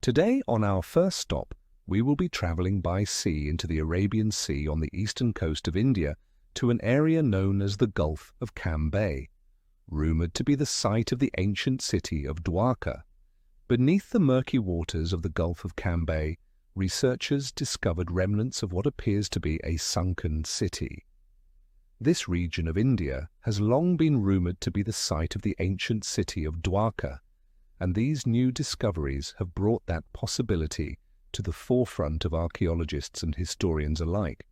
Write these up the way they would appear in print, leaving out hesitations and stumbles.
Today, on our first stop, we will be traveling by sea into the Arabian Sea on the eastern coast of India to an area known as the Gulf of Cambay, rumored to be the site of the ancient city of Dwarka. Beneath the murky waters of the Gulf of Cambay, researchers discovered remnants of what appears to be a sunken city. This region of India has long been rumored to be the site of the ancient city of Dwarka, and these new discoveries have brought that possibility to the forefront of archaeologists and historians alike.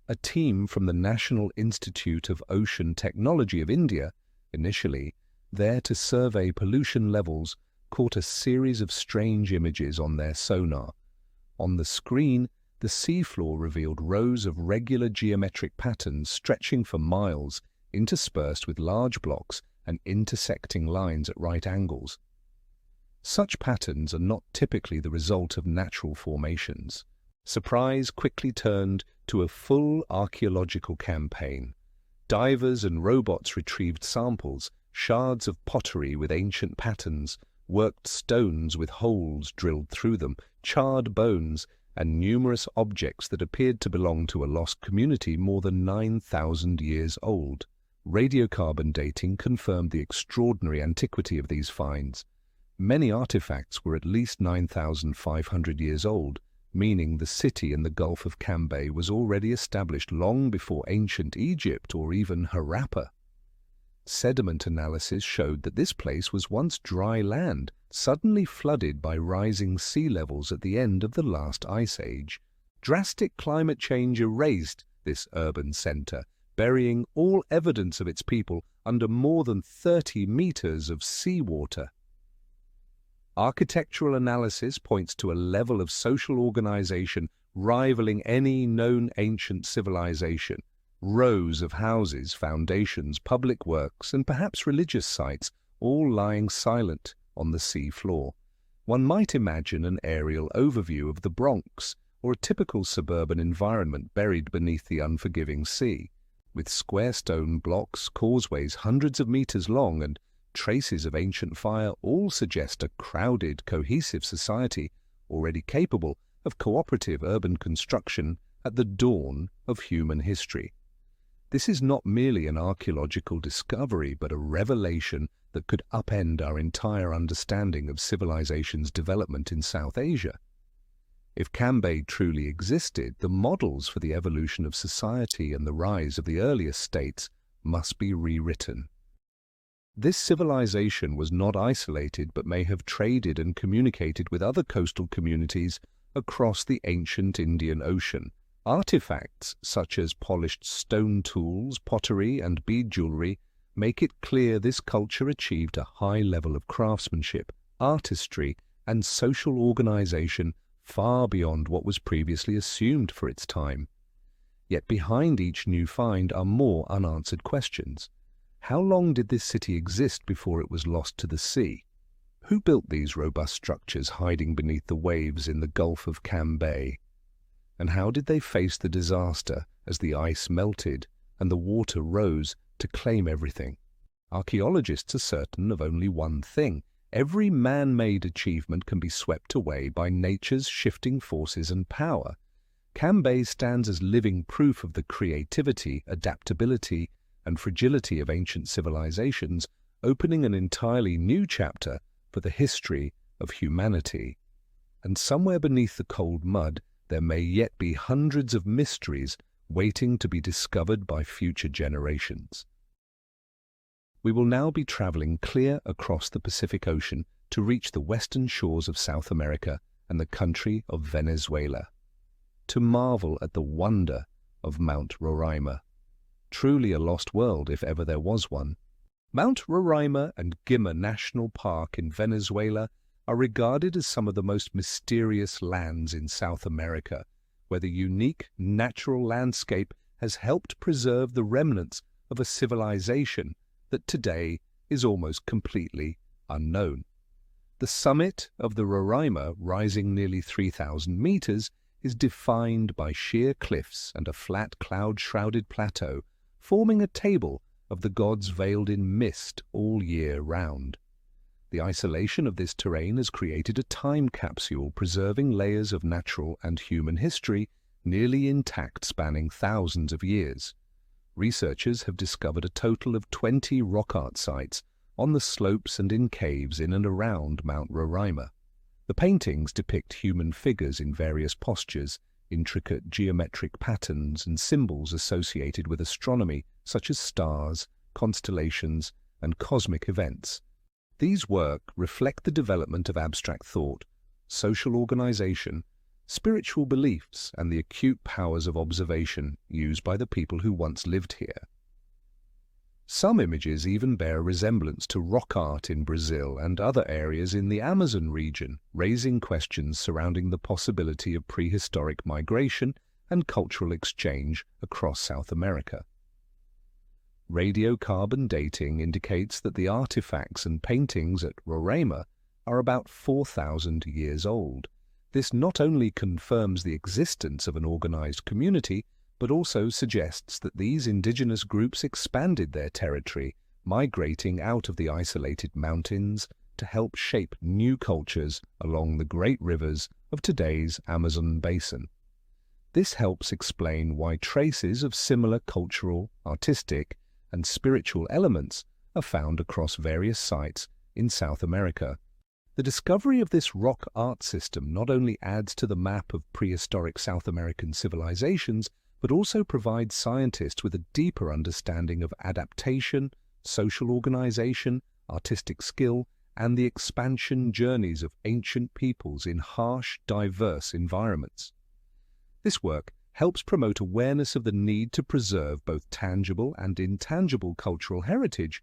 A team from the National Institute of Ocean Technology of India, initially there to survey pollution levels, caught a series of strange images on their sonar. On the screen, the seafloor revealed rows of regular geometric patterns stretching for miles, interspersed with large blocks and intersecting lines at right angles. Such patterns are not typically the result of natural formations. Surprise quickly turned to a full archaeological campaign. Divers and robots retrieved samples, shards of pottery with ancient patterns, worked stones with holes drilled through them, charred bones, and numerous objects that appeared to belong to a lost community more than 9,000 years old. Radiocarbon dating confirmed the extraordinary antiquity of these finds. Many artifacts were at least 9,500 years old, meaning the city in the Gulf of Cambay was already established long before ancient Egypt or even Harappa. Sediment analysis showed that this place was once dry land, suddenly flooded by rising sea levels at the end of the last ice age. Drastic climate change erased this urban center, burying all evidence of its people under more than 30 meters of seawater. Architectural analysis points to a level of social organization rivaling any known ancient civilization. Rows of houses, foundations, public works, and perhaps religious sites, all lying silent on the sea floor. One might imagine an aerial overview of the Bronx, or a typical suburban environment buried beneath the unforgiving sea, with square stone blocks, causeways hundreds of meters long, and traces of ancient fire all suggest a crowded, cohesive society already capable of cooperative urban construction at the dawn of human history. This is not merely an archaeological discovery, but a revelation that could upend our entire understanding of civilization's development in South Asia. If Cambay truly existed, the models for the evolution of society and the rise of the earliest states must be rewritten. This civilization was not isolated but may have traded and communicated with other coastal communities across the ancient Indian Ocean. Artifacts such as polished stone tools, pottery, and bead jewelry make it clear this culture achieved a high level of craftsmanship, artistry, and social organization far beyond what was previously assumed for its time. Yet behind each new find are more unanswered questions. How long did this city exist before it was lost to the sea? Who built these robust structures hiding beneath the waves in the Gulf of Cambay? And how did they face the disaster as the ice melted and the water rose to claim everything? Archaeologists are certain of only one thing: every man-made achievement can be swept away by nature's shifting forces and power. Cambay stands as living proof of the creativity, adaptability, and fragility of ancient civilizations, opening an entirely new chapter for the history of humanity. And somewhere beneath the cold mud, there may yet be hundreds of mysteries waiting to be discovered by future generations. We will now be traveling clear across the Pacific Ocean to reach the western shores of South America and the country of Venezuela, to marvel at the wonder of Mount Roraima. Truly a lost world if ever there was one. Mount Roraima and Guima National Park in Venezuela are regarded as some of the most mysterious lands in South America, where the unique natural landscape has helped preserve the remnants of a civilization that today is almost completely unknown. The summit of the Roraima, rising nearly 3,000 meters, is defined by sheer cliffs and a flat cloud-shrouded plateau, forming a table of the gods veiled in mist all year round. The isolation of this terrain has created a time capsule preserving layers of natural and human history nearly intact, spanning thousands of years. Researchers have discovered a total of 20 rock art sites on the slopes and in caves in and around Mount Roraima. The paintings depict human figures in various postures, intricate geometric patterns and symbols associated with astronomy, such as stars, constellations, and cosmic events. These work reflect the development of abstract thought, social organization, spiritual beliefs, and the acute powers of observation used by the people who once lived here. Some images even bear a resemblance to rock art in Brazil and other areas in the Amazon region, raising questions surrounding the possibility of prehistoric migration and cultural exchange across South America. Radiocarbon dating indicates that the artifacts and paintings at Roraima are about 4,000 years old. This not only confirms the existence of an organized community, but also suggests that these indigenous groups expanded their territory, migrating out of the isolated mountains to help shape new cultures along the great rivers of today's Amazon basin. This helps explain why traces of similar cultural, artistic, and spiritual elements are found across various sites in South America. The discovery of this rock art system not only adds to the map of prehistoric South American civilizations, but also provides scientists with a deeper understanding of adaptation, social organization, artistic skill, and the expansion journeys of ancient peoples in harsh, diverse environments. This work helps promote awareness of the need to preserve both tangible and intangible cultural heritage,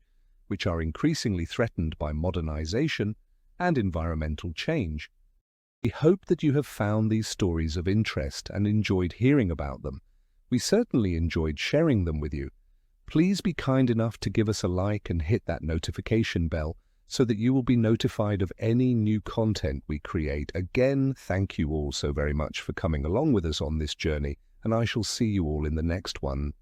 which are increasingly threatened by modernization and environmental change. We hope that you have found these stories of interest and enjoyed hearing about them. We certainly enjoyed sharing them with you. Please be kind enough to give us a like and hit that notification bell so that you will be notified of any new content we create. Again, thank you all so very much for coming along with us on this journey, and I shall see you all in the next one.